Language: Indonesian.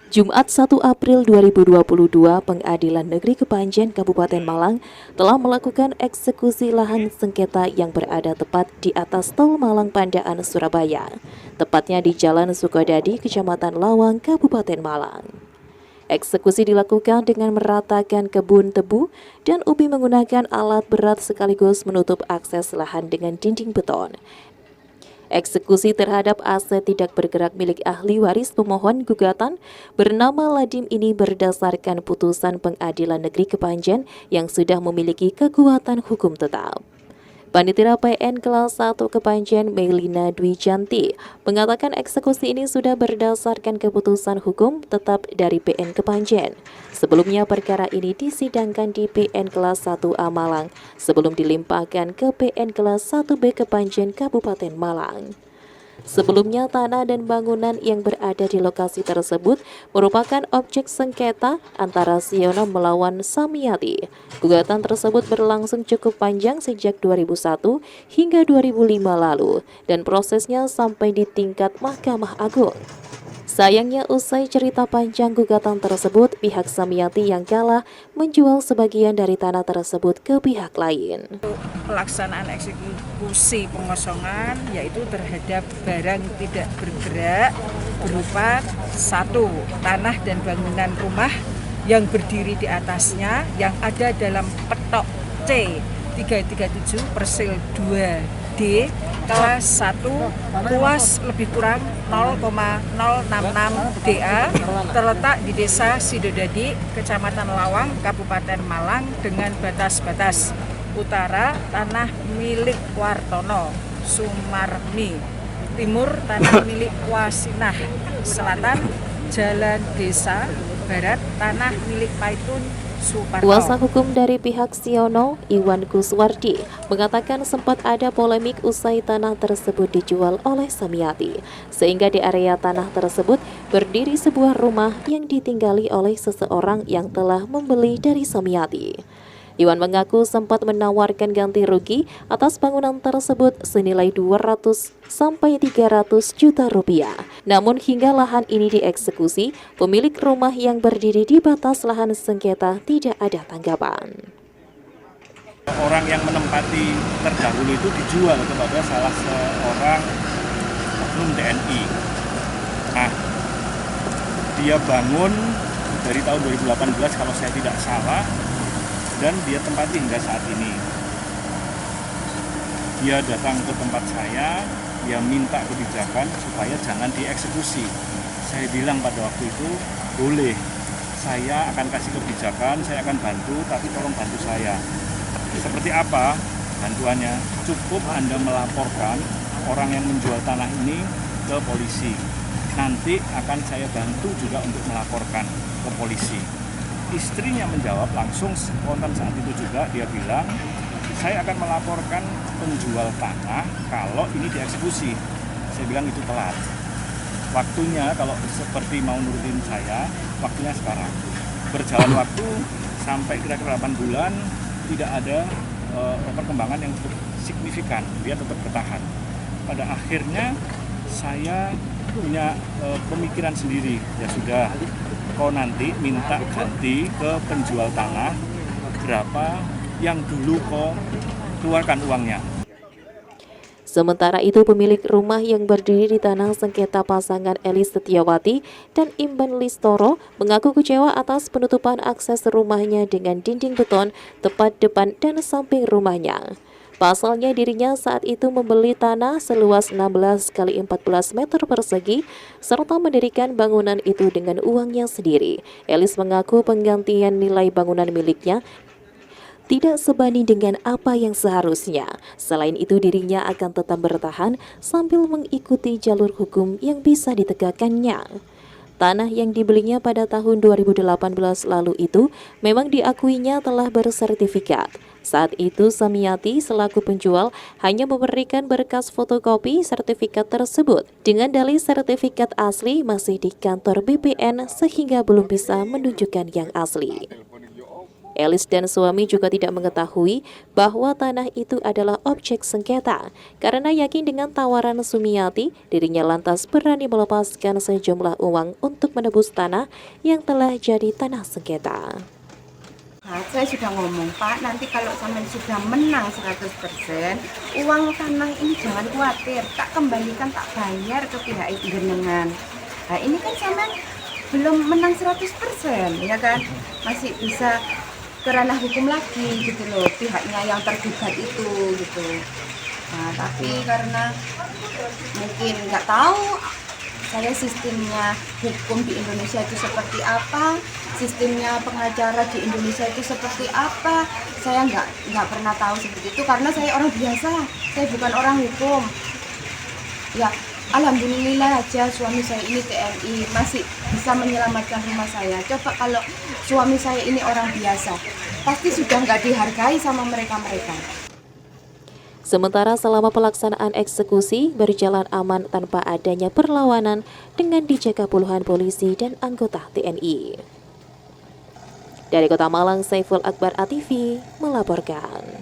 Jumat 1 April 2022, Pengadilan Negeri Kepanjen Kabupaten Malang telah melakukan eksekusi lahan sengketa yang berada tepat di atas Tol Malang Pandaan, Surabaya, tepatnya di Jalan Sukodadi, Kecamatan Lawang, Kabupaten Malang. Eksekusi dilakukan dengan meratakan kebun tebu dan ubi menggunakan alat berat sekaligus menutup akses lahan dengan dinding beton. Eksekusi terhadap aset tidak bergerak milik ahli waris pemohon gugatan bernama Ladim ini berdasarkan putusan Pengadilan Negeri Kepanjen yang sudah memiliki kekuatan hukum tetap. Panitera PN kelas 1 Kepanjen Melina Dwi Janti mengatakan eksekusi ini sudah berdasarkan keputusan hukum tetap dari PN Kepanjen. Sebelumnya perkara ini disidangkan di PN kelas 1A Malang sebelum dilimpahkan ke PN kelas 1B Kepanjen Kabupaten Malang. Sebelumnya, tanah dan bangunan yang berada di lokasi tersebut merupakan objek sengketa antara Siono melawan Samiyati. Gugatan tersebut berlangsung cukup panjang sejak 2001 hingga 2005 lalu dan prosesnya sampai di tingkat Mahkamah Agung. Sayangnya, usai cerita panjang gugatan tersebut, pihak Samiyati yang kalah menjual sebagian dari tanah tersebut ke pihak lain. Pelaksanaan eksekusi pengosongan yaitu terhadap barang tidak bergerak berupa 1. Tanah dan bangunan rumah yang berdiri di atasnya yang ada dalam petok C 337 persil 2D kelas 1 luas lebih kurang 0,066 DA terletak di Desa Sidodadi, Kecamatan Lawang, Kabupaten Malang dengan batas-batas utara tanah milik Wartono Sumarmi, timur tanah milik Wasinah, selatan Jalan Desa, barat tanah milik Paitun Suparto. Kuasa hukum dari pihak Siono, Iwan Kuswardi, mengatakan sempat ada polemik usai tanah tersebut dijual oleh Samiyati, sehingga di area tanah tersebut berdiri sebuah rumah yang ditinggali oleh seseorang yang telah membeli dari Samiyati. Iwan mengaku sempat menawarkan ganti rugi atas bangunan tersebut senilai 200 sampai 300 juta rupiah. Namun hingga lahan ini dieksekusi, pemilik rumah yang berdiri di batas lahan sengketa tidak ada tanggapan. Orang yang menempati terdahulu itu dijual kepada salah seorang oknum TNI. Nah, dia bangun dari tahun 2018 kalau saya tidak salah, dan dia tempati hingga saat ini. Dia datang ke tempat saya, dia minta kebijakan supaya jangan dieksekusi. Saya bilang pada waktu itu, boleh, saya akan kasih kebijakan, saya akan bantu, tapi tolong bantu saya. Seperti apa bantuannya? Cukup Anda melaporkan orang yang menjual tanah ini ke polisi. Nanti akan saya bantu juga untuk melaporkan ke polisi. Istrinya menjawab langsung spontan saat itu juga, dia bilang, saya akan melaporkan penjual tanah kalau ini dieksekusi. Saya bilang itu telat. Waktunya kalau seperti mau nurutin saya, waktunya sekarang. Berjalan waktu sampai kira-kira 8 bulan, tidak ada perkembangan yang cukup signifikan. Dia tetap bertahan. Pada akhirnya saya punya pemikiran sendiri, ya sudah, kau nanti minta ganti ke penjual tanah berapa yang dulu kau keluarkan uangnya. Sementara itu, pemilik rumah yang berdiri di tanah sengketa pasangan Elis Setiawati dan Imban Listoro mengaku kecewa atas penutupan akses rumahnya dengan dinding beton tepat depan dan samping rumahnya. Pasalnya dirinya saat itu membeli tanah seluas 16 x 14 meter persegi serta mendirikan bangunan itu dengan uangnya sendiri. Elis mengaku penggantian nilai bangunan miliknya tidak sebanding dengan apa yang seharusnya. Selain itu, dirinya akan tetap bertahan sambil mengikuti jalur hukum yang bisa ditegakkannya. Tanah yang dibelinya pada tahun 2018 lalu itu memang diakuinya telah bersertifikat. Saat itu Samiyati selaku penjual hanya memberikan berkas fotokopi sertifikat tersebut dengan dalih sertifikat asli masih di kantor BPN sehingga belum bisa menunjukkan yang asli. Elis dan suami juga tidak mengetahui bahwa tanah itu adalah objek sengketa. Karena yakin dengan tawaran Sumiati, dirinya lantas berani melepaskan sejumlah uang untuk menebus tanah yang telah jadi tanah sengketa. Saya sudah ngomong, Pak, nanti kalau sampai sudah menang 100%, uang tanah ini jangan khawatir, tak kembalikan, tak bayar ke pihak jenengan. Nah, ini kan sampai belum menang 100%, ya kan? Masih bisa ke ranah hukum lagi gitu loh, pihaknya yang tergugat itu gitu. Nah, tapi karena mungkin nggak tahu saya sistemnya hukum di Indonesia itu seperti apa, sistemnya pengacara di Indonesia itu seperti apa, saya nggak pernah tahu seperti itu karena saya orang biasa, saya bukan orang hukum. Ya, alhamdulillah aja suami saya ini TNI masih bisa menyelamatkan rumah saya. Coba kalau suami saya ini orang biasa, pasti sudah nggak dihargai sama mereka-mereka. Sementara selama pelaksanaan eksekusi berjalan aman tanpa adanya perlawanan dengan dijaga puluhan polisi dan anggota TNI. Dari Kota Malang, Saiful Akbar ATV melaporkan.